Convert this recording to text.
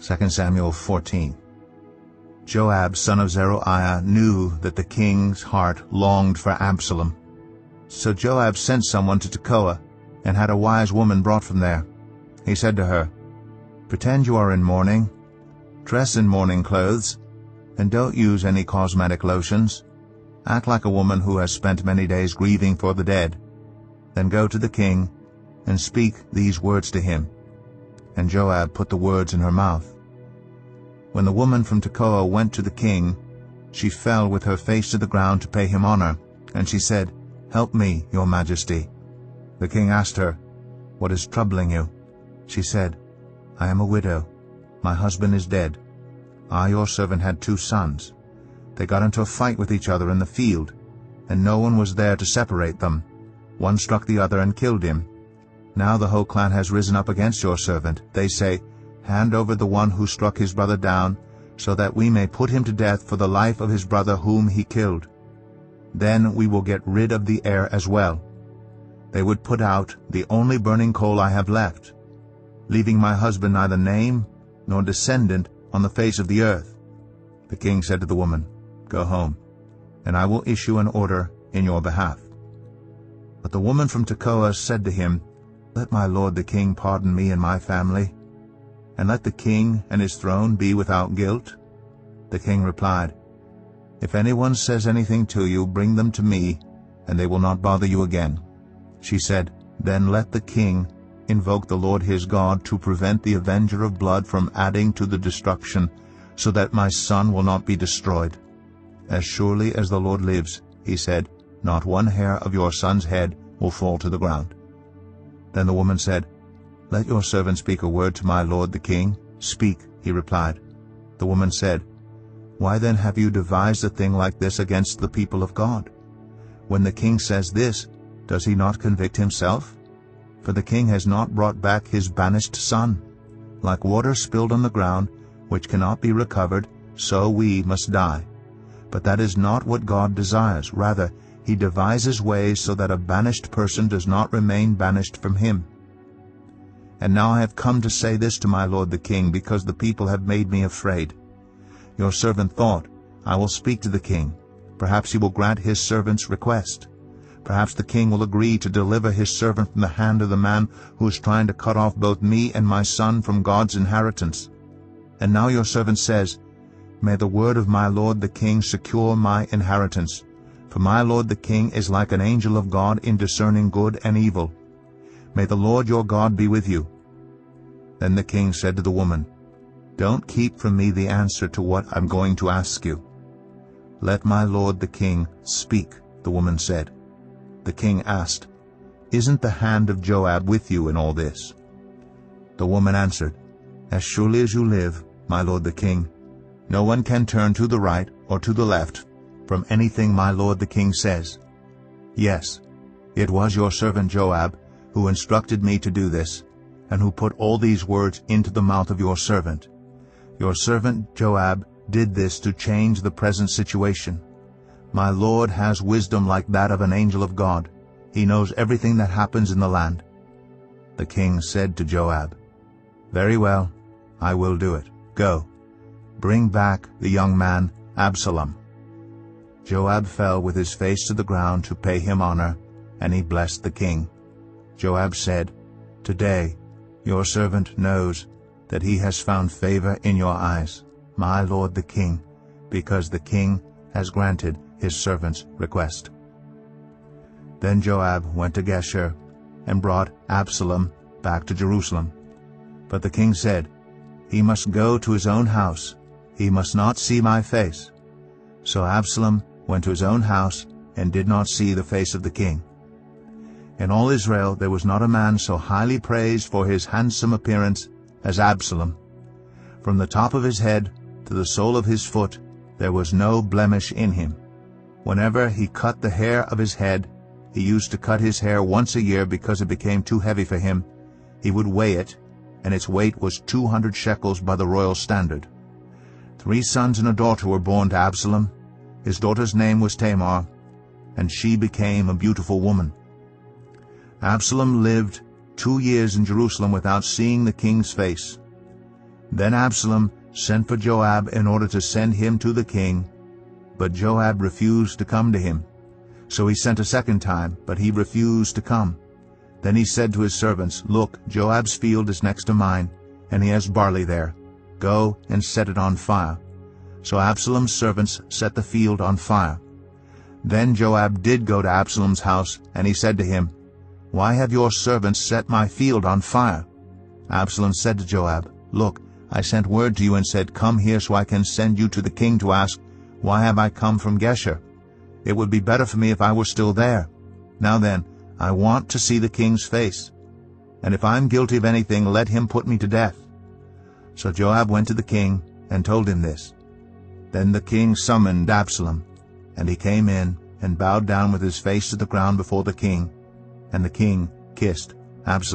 2 Samuel 14. Joab, son of Zeruiah, knew that the king's heart longed for Absalom. So Joab sent someone to Tekoa, and had a wise woman brought from there. He said to her, "Pretend you are in mourning, dress in mourning clothes, and don't use any cosmetic lotions. Act like a woman who has spent many days grieving for the dead. Then go to the king, and speak these words to him." And Joab put the words in her mouth. When the woman from Tekoa went to the king, she fell with her face to the ground to pay him honor, and she said, "Help me, your majesty." The king asked her, "What is troubling you?" She said, "I am a widow. My husband is dead. I, your servant, had 2 sons. They got into a fight with each other in the field, and no one was there to separate them. One struck the other and killed him. Now the whole clan has risen up against your servant. They say, 'Hand over the one who struck his brother down, so that we may put him to death for the life of his brother whom he killed. Then we will get rid of the heir as well.' They would put out the only burning coal I have left, leaving my husband neither name nor descendant on the face of the earth." The king said to the woman, "Go home, and I will issue an order in your behalf." But the woman from Tekoa said to him, "Let my lord the king pardon me and my family, and let the king and his throne be without guilt." The king replied, "If anyone says anything to you, bring them to me, and they will not bother you again." She said, "Then let the king invoke the Lord his God to prevent the avenger of blood from adding to the destruction, so that my son will not be destroyed. As surely as the Lord lives," he said, "not one hair of your son's head will fall to the ground." Then the woman said, "Let your servant speak a word to my lord the king." "Speak," he replied. The woman said, "Why then have you devised a thing like this against the people of God? When the king says this, does he not convict himself? For the king has not brought back his banished son. Like water spilled on the ground, which cannot be recovered, so we must die. But that is not what God desires. Rather, he devises ways so that a banished person does not remain banished from him. And now I have come to say this to my lord the king, because the people have made me afraid. Your servant thought, I will speak to the king. Perhaps he will grant his servant's request. Perhaps the king will agree to deliver his servant from the hand of the man who is trying to cut off both me and my son from God's inheritance. And now your servant says, May the word of my lord the king secure my inheritance. For my lord the king is like an angel of God in discerning good and evil. May the Lord your God be with you." Then the king said to the woman, "Don't keep from me the answer to what I'm going to ask you." "Let my lord the king speak," the woman said. The king asked, "Isn't the hand of Joab with you in all this?" The woman answered, "As surely as you live, my lord the king, no one can turn to the right or to the left from anything my lord the king says. Yes, it was your servant Joab who instructed me to do this, and who put all these words into the mouth of your servant. Your servant Joab did this to change the present situation. My lord has wisdom like that of an angel of God. He knows everything that happens in the land." The king said to Joab, "Very well, I will do it. Go, bring back the young man Absalom." Joab fell with his face to the ground to pay him honor, and he blessed the king. Joab said, "Today your servant knows that he has found favor in your eyes, my lord the king, because the king has granted his servant's request." Then Joab went to Geshur and brought Absalom back to Jerusalem. But the king said, "He must go to his own house. He must not see my face." So Absalom went to his own house and did not see the face of the king. In all Israel there was not a man so highly praised for his handsome appearance as Absalom. From the top of his head to the sole of his foot there was no blemish in him. Whenever he cut the hair of his head, he used to cut his hair once a year because it became too heavy for him. He would weigh it, and its weight was 200 shekels by the royal standard. 3 sons and a daughter were born to Absalom. His daughter's name was Tamar, and she became a beautiful woman. Absalom lived 2 years in Jerusalem without seeing the king's face. Then Absalom sent for Joab in order to send him to the king, but Joab refused to come to him. So he sent a second time, but he refused to come. Then he said to his servants, "Look, Joab's field is next to mine, and he has barley there. Go and set it on fire." So Absalom's servants set the field on fire. Then Joab did go to Absalom's house, and he said to him, "Why have your servants set my field on fire?" Absalom said to Joab, "Look, I sent word to you and said, 'Come here so I can send you to the king to ask, why have I come from Geshur? It would be better for me if I were still there. Now then, I want to see the king's face. And if I'm guilty of anything, let him put me to death.'" So Joab went to the king and told him this. Then the king summoned Absalom, and he came in and bowed down with his face to the ground before the king, and the king kissed Absalom.